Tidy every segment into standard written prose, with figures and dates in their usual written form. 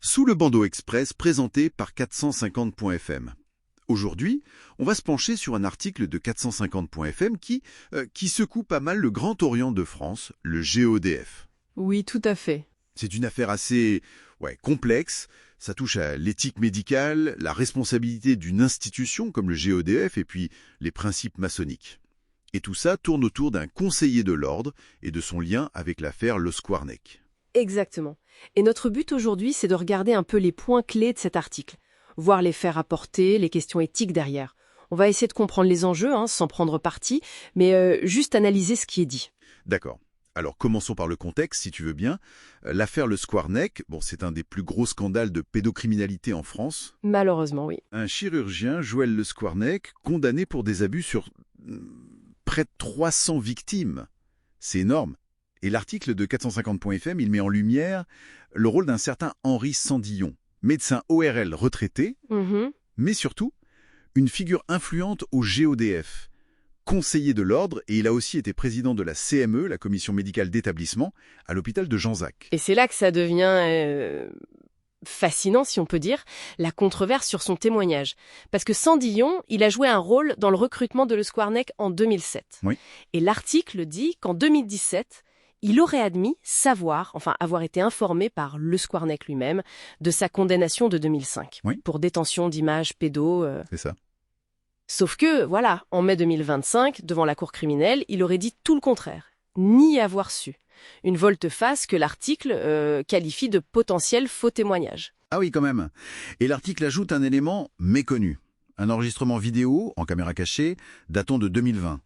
Sous le bandeau express présenté par 450.fm. Aujourd'hui, on va se pencher sur un article de 450.fm qui secoue pas mal le Grand Orient de France, le GODF. Oui, tout à fait. C'est une affaire assez complexe. Ça touche à l'éthique médicale, la responsabilité d'une institution comme le GODF et puis les principes maçonniques. Et tout ça tourne autour d'un conseiller de l'ordre et de son lien avec l'affaire Le Squarneck. Exactement. Et notre but aujourd'hui, c'est de regarder un peu les points clés de cet article, voir les faits rapportés, les questions éthiques derrière. On va essayer de comprendre les enjeux, sans prendre parti, mais juste analyser ce qui est dit. D'accord. Alors commençons par le contexte, si tu veux bien. L'affaire Le Squarneck, c'est un des plus gros scandales de pédocriminalité en France. Malheureusement, oui. Un chirurgien, Joël Le Squarneck, condamné pour des abus sur près de 300 victimes. C'est énorme. Et l'article de 450.fm, il met en lumière le rôle d'un certain Henri Sandillon, médecin ORL retraité, mais surtout une figure influente au GODF, conseiller de l'ordre, et il a aussi été président de la CME, la commission médicale d'établissement, à l'hôpital de Janzac. Et c'est là que ça devient fascinant, si on peut dire, la controverse sur son témoignage. Parce que Sandillon, il a joué un rôle dans le recrutement de Le Squarneck en 2007. Oui. Et l'article dit qu'en 2017, il aurait admis avoir été informé par Le Squarneck lui-même de sa condamnation de 2005 pour détention d'images pédo. C'est ça. Sauf que, en mai 2025, devant la cour criminelle, il aurait dit tout le contraire, ni avoir su. Une volte-face que l'article qualifie de potentiel faux témoignage. Ah oui, quand même. Et l'article ajoute un élément méconnu. Un enregistrement vidéo, en caméra cachée, datant de 2020.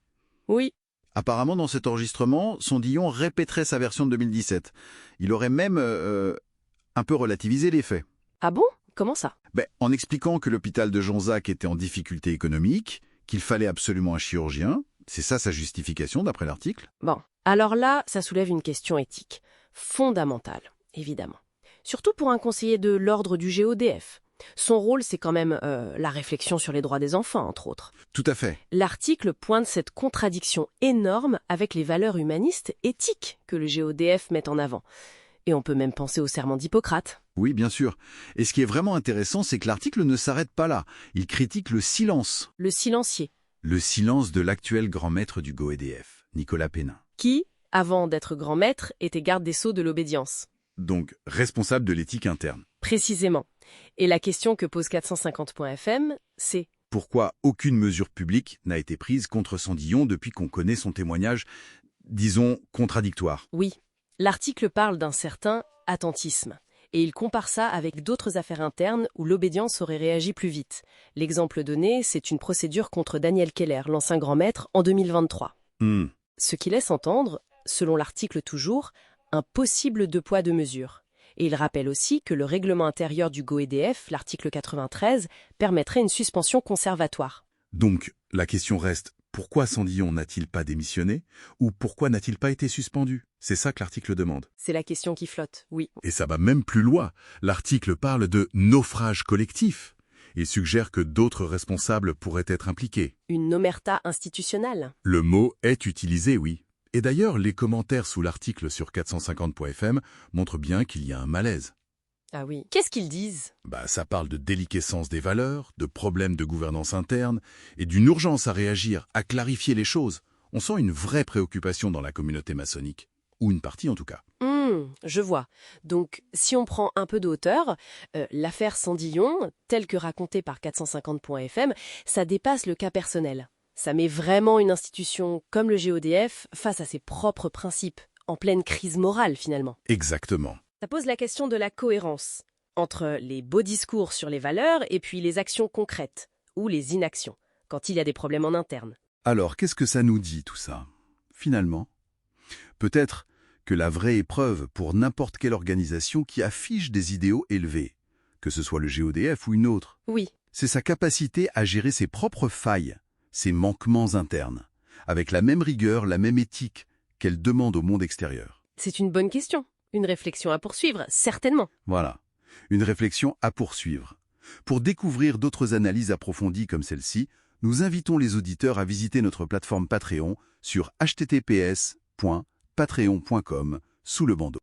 Oui. Apparemment, dans cet enregistrement, Sandillon répéterait sa version de 2017. Il aurait même un peu relativisé les faits. Ah bon ? Comment ça ? En expliquant que l'hôpital de Janzac était en difficulté économique, qu'il fallait absolument un chirurgien. C'est ça sa justification, d'après l'article. Bon, alors là, ça soulève une question éthique, fondamentale, évidemment. Surtout pour un conseiller de l'ordre du GODF. Son rôle, c'est quand même la réflexion sur les droits des enfants, entre autres. Tout à fait. L'article pointe cette contradiction énorme avec les valeurs humanistes éthiques que le GODF met en avant. Et on peut même penser au serment d'Hippocrate. Oui, bien sûr. Et ce qui est vraiment intéressant, c'est que l'article ne s'arrête pas là. Il critique le silence. Le silencier. Le silence de l'actuel grand maître du GODF, Nicolas Pénin. Qui, avant d'être grand maître, était garde des sceaux de l'obédience. Donc, responsable de l'éthique interne. Précisément. Et la question que pose 450.fm, c'est: pourquoi aucune mesure publique n'a été prise contre Sandillon depuis qu'on connaît son témoignage, disons, contradictoire? Oui. L'article parle d'un certain attentisme. Et il compare ça avec d'autres affaires internes où l'obédience aurait réagi plus vite. L'exemple donné, c'est une procédure contre Daniel Keller, l'ancien grand maître, en 2023. Ce qui laisse entendre, selon l'article toujours, un possible deux poids deux mesures. Et il rappelle aussi que le règlement intérieur du GODF, l'article 93, permettrait une suspension conservatoire. Donc, la question reste: pourquoi Sandillon n'a-t-il pas démissionné? Ou pourquoi n'a-t-il pas été suspendu? C'est ça que l'article demande. C'est la question qui flotte, oui. Et ça va même plus loin. L'article parle de naufrage collectif et suggère que d'autres responsables pourraient être impliqués. Une omerta institutionnelle. Le mot est utilisé, oui. Et d'ailleurs, les commentaires sous l'article sur 450.fm montrent bien qu'il y a un malaise. Ah oui. Qu'est-ce qu'ils disent? Ça parle de déliquescence des valeurs, de problèmes de gouvernance interne et d'une urgence à réagir, à clarifier les choses. On sent une vraie préoccupation dans la communauté maçonnique. Ou une partie en tout cas. Je vois. Donc, si on prend un peu de hauteur, l'affaire Sandillon, telle que racontée par 450.fm, ça dépasse le cas personnel. Ça met vraiment une institution comme le GODF face à ses propres principes, en pleine crise morale finalement. Exactement. Ça pose la question de la cohérence entre les beaux discours sur les valeurs et puis les actions concrètes, ou les inactions, quand il y a des problèmes en interne. Alors, qu'est-ce que ça nous dit tout ça, finalement? Peut-être que la vraie épreuve pour n'importe quelle organisation qui affiche des idéaux élevés, que ce soit le GODF ou une autre, oui, c'est sa capacité à gérer ses propres failles, ses manquements internes, avec la même rigueur, la même éthique qu'elle demande au monde extérieur. C'est une bonne question. Une réflexion à poursuivre, certainement. Voilà, une réflexion à poursuivre. Pour découvrir d'autres analyses approfondies comme celle-ci, nous invitons les auditeurs à visiter notre plateforme Patreon sur https://patreon.com sous le bandeau.